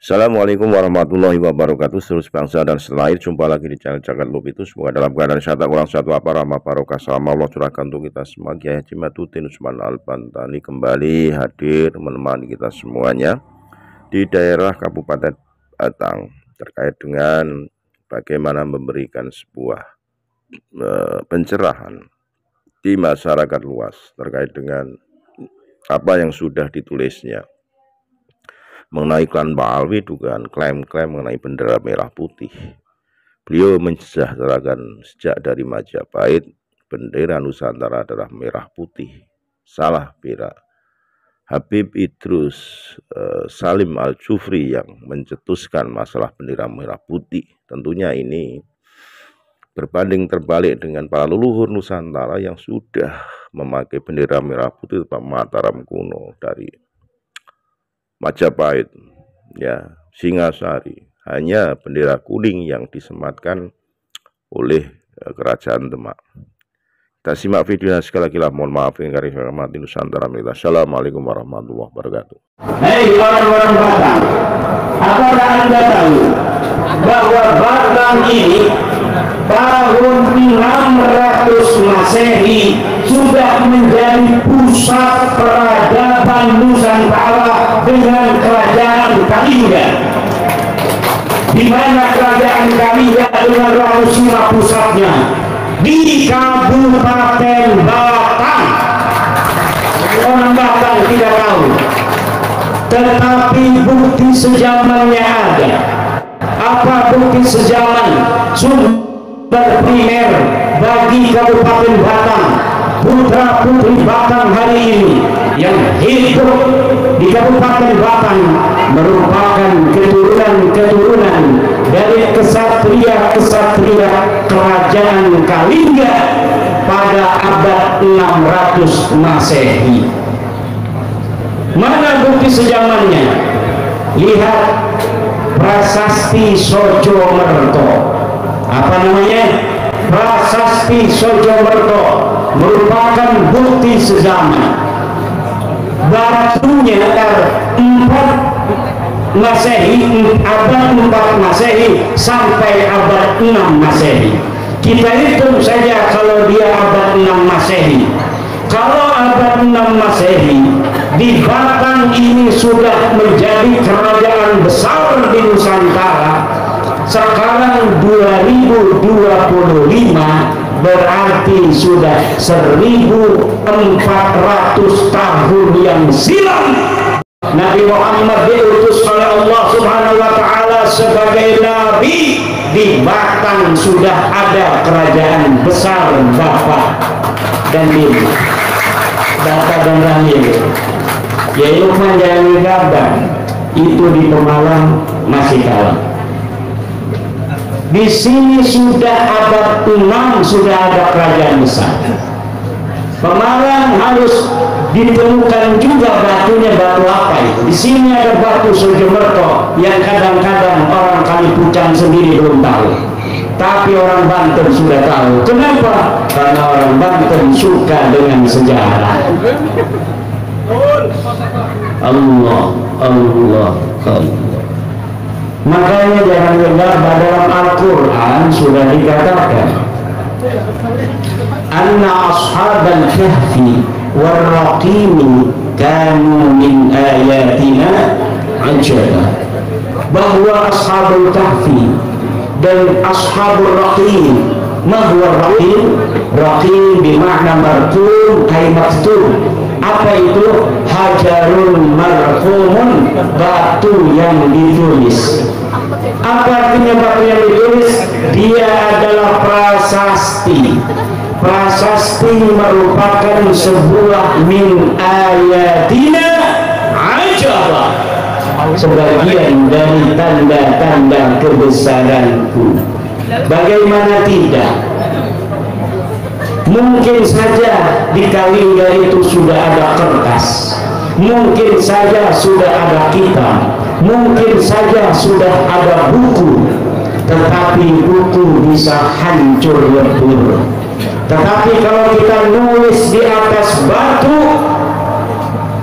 Assalamualaikum warahmatullahi wabarakatuh. Seluruh bangsa dan setanah air, jumpa lagi di channel Jagat Lub itu. Semoga dalam keadaan sehat, kurang satu apa rahmah barokah salam Allah curahkan untuk kita semua. Kiai Haji Matutin Usman Al-Bantani kembali hadir menemani kita semuanya di daerah Kabupaten Batang terkait dengan bagaimana memberikan sebuah pencerahan di masyarakat luas terkait dengan apa yang sudah ditulisnya mengenai klan Pak Alwi, dugaan klaim-klaim mengenai bendera merah putih. Beliau mensejahterakan sejak dari Majapahit, bendera Nusantara adalah merah putih. Salah kira Habib Idrus Salim Al-Jufri yang mencetuskan masalah bendera merah putih. Tentunya ini berbanding terbalik dengan para leluhur Nusantara yang sudah memakai bendera merah putih Pak Mataram kuno dari Majapahit, ya, Singasari, hanya bendera kuning yang disematkan oleh kerajaan Demak. Kita simak videonya sekali lagi lah. Mohon maaf yang kami hormati Nusantara Militer. Assalamualaikum warahmatullahi wabarakatuh. Hei orang-orang Batang, apakah Anda tahu bahwa Batang ini tahun 600 Masehi sudah menjadi pusat peradaban Nusantara dengan kerajaan Kalingga, di mana kerajaan Kalingga dengan Ramusima pusatnya di Kabupaten Batang. Orang Batang tidak tahu, tetapi bukti sejamannya ada. Apa bukti sejaman? Sumber primer bagi Kabupaten Batang, putra putri Batang hari ini yang hidup di Kabupaten Batang merupakan keturunan dari kesatria-kesatria kerajaan Kalingga pada abad 600 Masehi. Mana bukti sejamannya? Lihat Prasasti Sojomerto. Apa namanya? Prasasti Sojomerto merupakan bukti sejaman. Batunya 4 Masehi, abad 4 Masehi sampai abad 6 Masehi. Kita hitung saja kalau dia abad 6 Masehi. Kalau abad 6 Masehi, di Batang ini sudah menjadi kerajaan besar di Nusantara. Sekarang 2025 berarti sudah 1400 tahun yang silam Nabi Muhammad diutus oleh Allah Subhanahu wa Ta'ala sebagai nabi. Di Batang sudah ada kerajaan besar Bapak dan Ibu, Bapak dan Rahim. Ya Lukman jangan digabah, itu di Pemalang masih kalah. Di sini sudah abad 6 sudah ada kerajaan besar. Pemalang harus ditemukan juga batunya, batu apa itu. Di sini ada batu Sojomerto yang kadang-kadang orang Kalipucang sendiri belum tahu, tapi orang Banten sudah tahu. Kenapa? Karena orang Banten suka dengan sejarah. Allah, Allah, Allah. Makanya jangan gegabah, dalam Al-Quran sudah dikatakan anna ashabal kahfi warraqimi kanu min ayatina ajaba, bahwa ashabul kahfi dan ashabul raqim. Mahwa raqim? Raqim bermakna marqum ay maktub. Apa itu? Hajarun marhumun, batu yang ditulis. Apa artinya batu yang ditulis? Dia adalah prasasti. Prasasti merupakan sebuah min ayatina ajaba, sebagian dari tanda-tanda kebesaranku. Bagaimana tidak? Mungkin saja di Kalingga itu sudah ada kertas, mungkin saja sudah ada kitab, mungkin saja sudah ada buku, tetapi buku bisa hancur lebur. Tetapi kalau kita nulis di atas batu,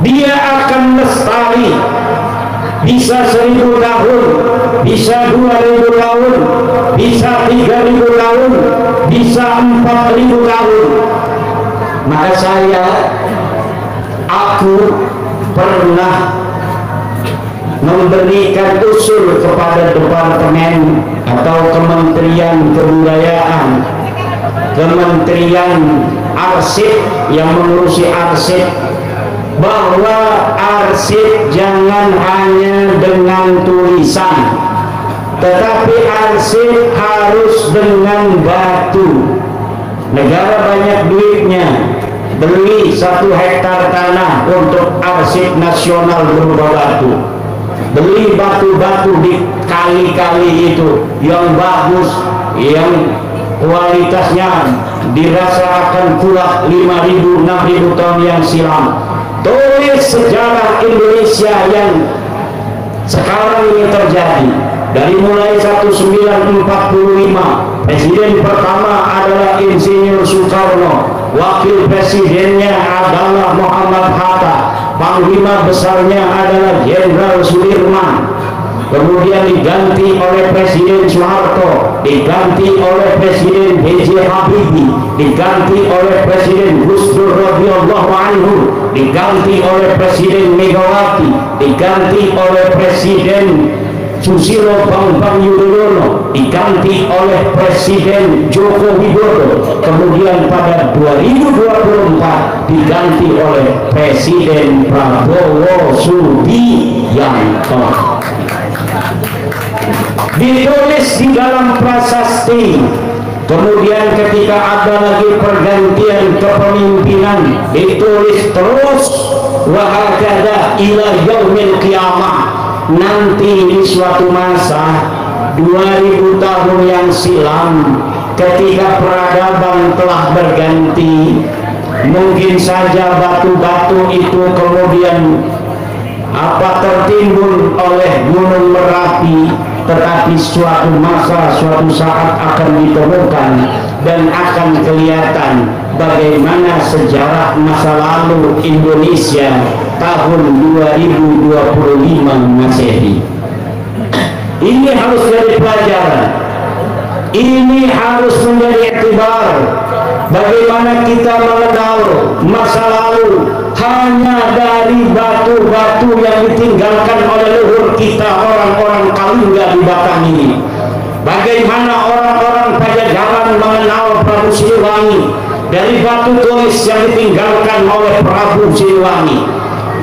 dia akan lestari. bisa 1000 tahun, bisa 2000 tahun, bisa 3000 tahun, bisa 4000 tahun. Maka aku pernah memberikan usul kepada Departemen atau Kementerian Kebudayaan, Kementerian Arsip yang mengurusi arsip, bahwa arsip jangan hanya dengan tulisan, tetapi arsip harus dengan batu. Negara banyak duitnya, beli 1 hektar tanah untuk arsip nasional berupa batu, beli batu-batu di kali-kali itu yang bagus, yang kualitasnya dirasa akan kuat 5.000 6.000 tahun yang silam. Tulis sejarah Indonesia yang sekarang ini terjadi. Dari mulai 1945, presiden pertama adalah Insinyur Soekarno, wakil presidennya adalah Muhammad Hatta, panglima besarnya adalah Jenderal Sudirman, kemudian diganti oleh Presiden Soeharto, diganti oleh Presiden B.J. Habibie, diganti oleh Presiden Gus Dur radhiyallahu anhu, diganti oleh Presiden Megawati, diganti oleh Presiden Susilo Bambang Yudhoyono, diganti oleh Presiden Joko Widodo, kemudian pada 2024 diganti oleh Presiden Prabowo Subianto. Ditulis di dalam prasasti. Kemudian ketika ada lagi pergantian kepemimpinan, ditulis terus wahakada ila yaumil qiyamah. Nanti di suatu masa 2000 tahun yang silam, ketika peradaban telah berganti, mungkin saja batu-batu itu kemudian tertimbun oleh Gunung Merapi, tetapi suatu masa, suatu saat akan ditemukan dan akan kelihatan bagaimana sejarah masa lalu Indonesia tahun 2025 Masehi. Ini harus jadi pelajaran, ini harus menjadi iktibar. Bagaimana kita mengenal masa lalu hanya dari batu-batu yang ditinggalkan oleh leluhur kita, orang-orang Kalingga di Batang ini. Bagaimana orang-orang Pajajaran mengenal Prabu Siliwangi dari batu tulis yang ditinggalkan oleh Prabu Siliwangi.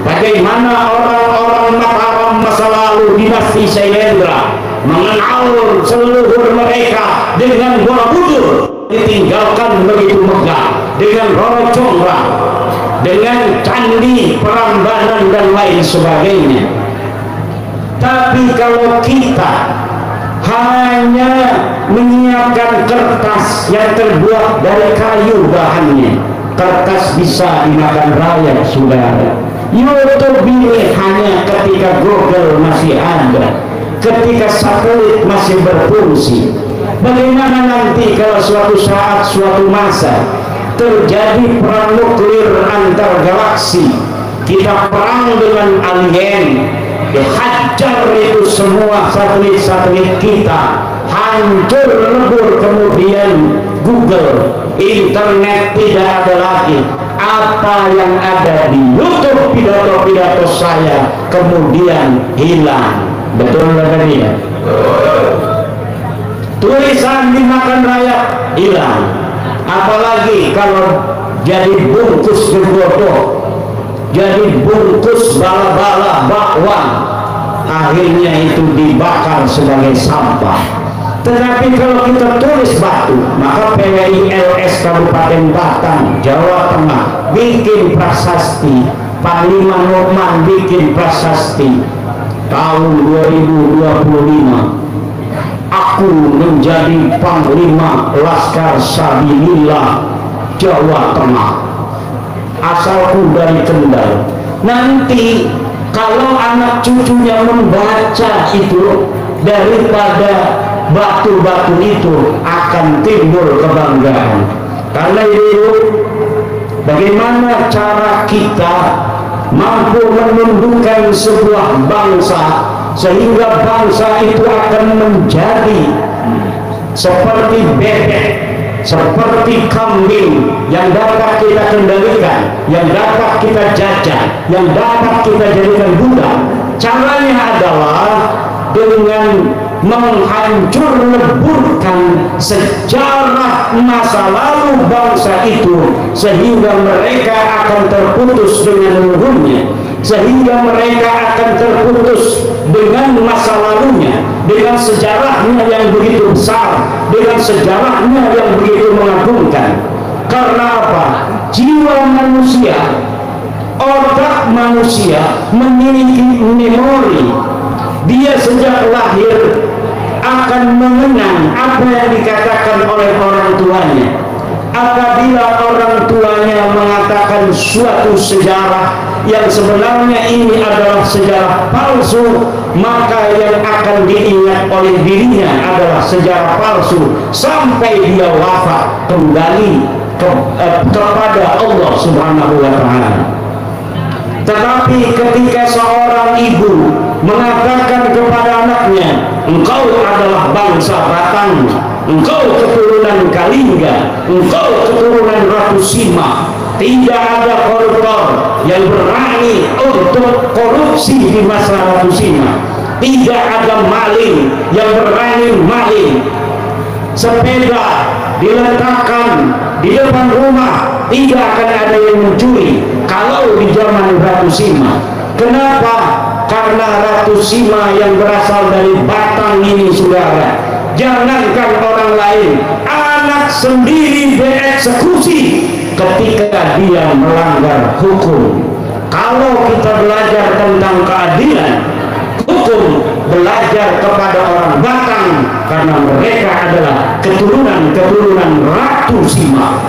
Bagaimana orang-orang Mataram masa lalu dinasti Sailendra mengenal seluruh mereka dengan Borobudur ditinggalkan begitu megah, dengan Roro Conggra, dengan Candi Prambanan dan lain sebagainya. Tapi kalau kita hanya menyiapkan kertas yang terbuat dari kayu bahannya, kertas bisa dimakan raya, saudara. YouTube ini hanya ketika Google masih ada, ketika satelit masih berfungsi. Bagaimana nanti kalau suatu saat, suatu masa terjadi perang nuklir antar galaksi, kita perang dengan alien, dihajar itu semua satelit-satelit kita, hancur lebur, kemudian Google, internet tidak ada lagi. Apa yang ada di YouTube pidato-pidato saya kemudian hilang. Betul nggak dia? Tulisan dimakan rakyat hilang. Apalagi kalau jadi bungkus gegodo, jadi bungkus bala-bala bakwan, akhirnya itu dibakar sebagai sampah. Tetapi kalau kita tulis batu, maka PWILS Kabupaten Batang, Jawa Tengah bikin prasasti, Panglima Nurman bikin prasasti tahun 2025. Aku menjadi Panglima Laskar Sabilillah Jawa Tengah, asalku dari Kendal. Nanti kalau anak cucunya membaca itu, daripada batu-batu itu akan timbul kebanggaan. Karena itu bagaimana cara kita mampu menundukkan sebuah bangsa, sehingga bangsa itu akan menjadi seperti bebek, seperti kambing yang dapat kita kendalikan, yang dapat kita jajah, yang dapat kita jadikan budak. Caranya adalah dengan menghancur leburkan sejarah masa lalu bangsa itu, sehingga mereka akan terputus dengan leluhurnya, sehingga mereka akan terputus dengan masa lalunya, dengan sejarahnya yang begitu besar, dengan sejarahnya yang begitu mengagumkan. Karena apa? Jiwa manusia, otak manusia memiliki memori. Dia sejak lahir akan mengenang apa yang dikatakan oleh orang tuanya. Apabila orang tuanya mengatakan suatu sejarah yang sebenarnya ini adalah sejarah palsu, maka yang akan diingat oleh dirinya adalah sejarah palsu sampai dia wafat kembali kepada Allah Subhanahu wa Ta'ala. Tetapi ketika seorang ibu mengatakan kepada anaknya, engkau adalah bangsa Batang, engkau keturunan Kalingga, engkau keturunan Ratu Sima, tidak ada koruptor yang berani untuk korupsi di masa Ratu Sima, tidak ada maling yang berani maling. Sepeda diletakkan di depan rumah, tidak akan ada yang mencuri kalau di zaman Ratu Sima. Kenapa? Karena Ratu Sima yang berasal dari Batang ini, saudara, jangankan orang lain, anak sendiri dieksekusi ketika dia melanggar hukum. Kalau kita belajar tentang keadilan hukum, belajar kepada orang Batang, karena mereka adalah keturunan Ratu Sima.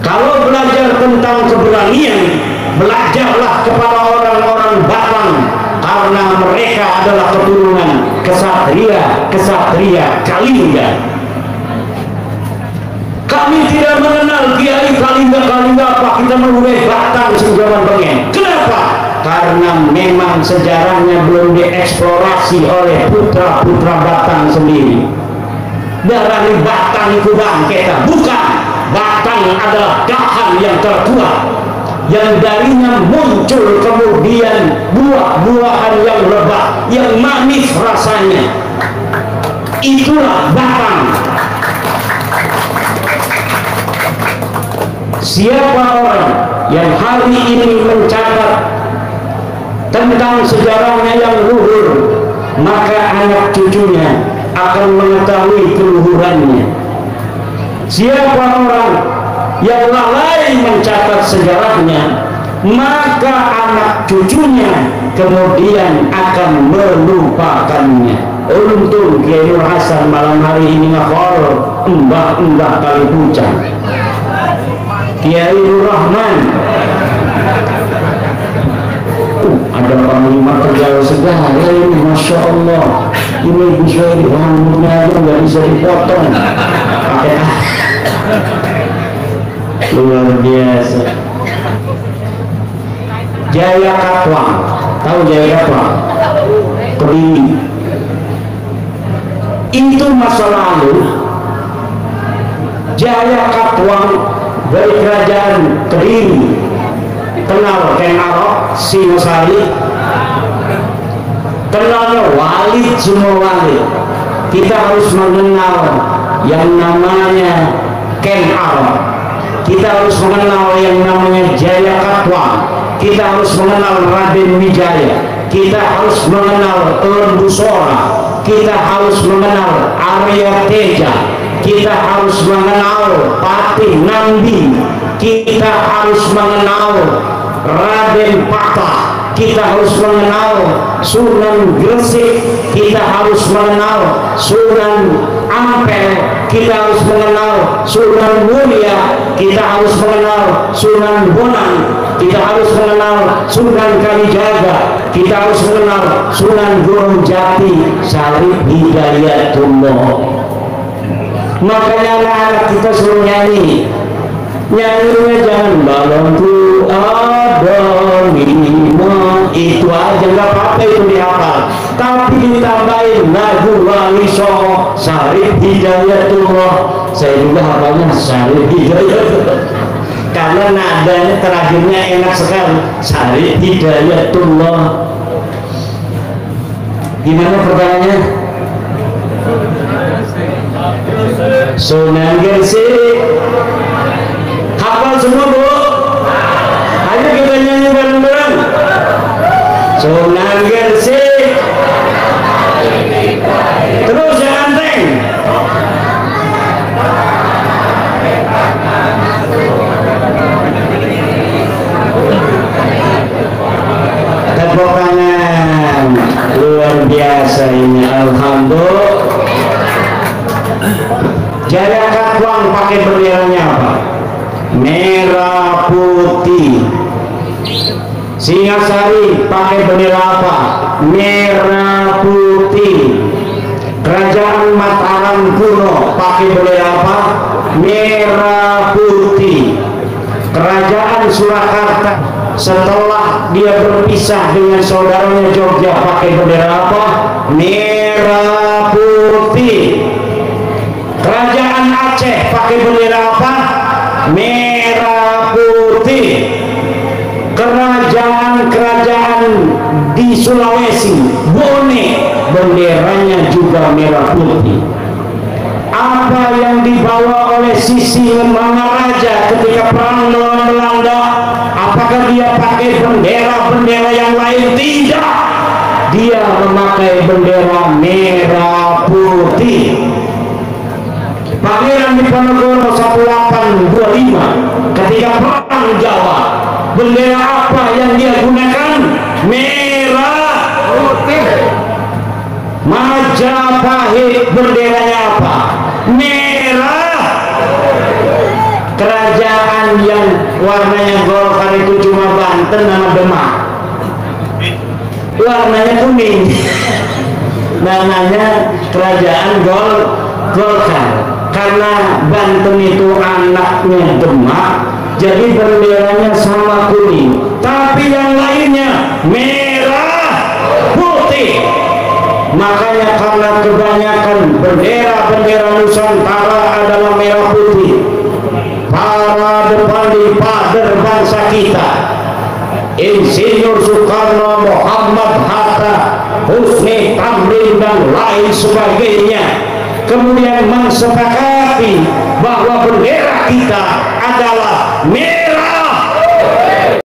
Kalau belajar tentang keberanian, belajarlah kepada orang-orang Batang, karena mereka adalah keturunan kesatria Kalingga. Kami tidak mengenal Kiai Kalingga apa, kita mengenai Batang sejaman pengen. Kenapa? Karena memang sejarahnya belum dieksplorasi oleh putra-putra Batang sendiri. Dari Batang itu bangketa, bukan. Batang adalah dahan yang terkuat, yang darinya muncul kemudian buah-buahan yang lebat, yang manis rasanya. Itulah Batang. Siapa orang yang hari ini mencatat tentang sejarahnya yang luhur, maka anak cucunya akan mengetahui keluhurannya. Siapa orang yang lalai mencatat sejarahnya, maka anak cucunya kemudian akan melupakannya. Untung Kiai Nur Hasan malam hari ini ngakor embah-embah kali hujan. Kiai Nur Rahman, ada panglima kerja segala ini, masya Allah. Ini bisa rambutnya aja nggak bisa dipotong pakai luar biasa. Jaya Katwang, tahu Jaya Katwang? Kediri. Itu masa lalu. Jaya Katwang dari kerajaan Kediri. Kenal Ken Arok, Singosari. Kenalnya Walid semua Walid. Kita harus mengenal yang namanya Ken Arok. Kita harus mengenal yang namanya Jaya Katwang. Kita harus mengenal Raden Wijaya. Kita harus mengenal Lembu Sora. Kita harus mengenal Arya Teja. Kita harus mengenal Patih Nambi. Kita harus mengenal Raden Patah. Kita harus mengenal Sunan Gresik. Kita harus mengenal Sunan Ampel. Kita harus mengenal Sunan Muria. Kita harus mengenal Sunan Bonang. Kita harus mengenal Sunan Kalijaga. Kita harus mengenal Sunan Gunung Jati Syarif Hidayatullah. Makanya anak-anak kita suruh nyanyi, nyanyinya jangan balonku ada lima, itu aja nggak apa-apa, itu dihafal, tapi ditambahin lagu wali songo Syarif Hidayatullah. Saya juga hafalnya Syarif Hidayatullah karena nadanya terakhirnya enak sekali, Syarif Hidayatullah. Gimana pertanyaannya? Sunan Gresik hafal semua bu? Ayo kita nyanyi bareng-bareng. Sunan Gresik, terus yang anteng. Tepuk tangan, luar biasa ini, alhamdulillah. Jaya Katwang pakai benderanya apa? Merah putih. Singasari pakai bendera apa? Merah putih. Kerajaan Mataram kuno pakai bendera apa? Merah putih. Kerajaan Surakarta setelah dia berpisah dengan saudaranya Jogja pakai bendera apa? Merah putih. Kerajaan Aceh pakai bendera apa? Merah putih. Kerajaan-kerajaan di Sulawesi, Bone, benderanya juga merah putih. Apa yang dibawa oleh Sisi Mangaraja ketika perang melawan Belanda? Apakah dia pakai bendera-bendera yang lain? Tidak. Dia memakai bendera merah putih. Pangeran Diponegoro 1825 ketika perang Jawa, bendera apa yang dia gunakan? Merah putih. Majapahit benderanya apa? Merah. Kerajaan yang warnanya golkar itu cuma Banten sama Demak, warnanya kuning, namanya kerajaan golkar. Karena Banten itu anaknya Demak, jadi benderanya sama kuning, tapi yang lainnya merah putih. Makanya karena kebanyakan bendera-bendera Nusantara adalah merah putih, para depan di pader bangsa kita, Insinyur Soekarno, Muhammad Hatta, Husni Tamrin dan lain sebagainya, kemudian mensepakati bahwa bendera kita adalah merah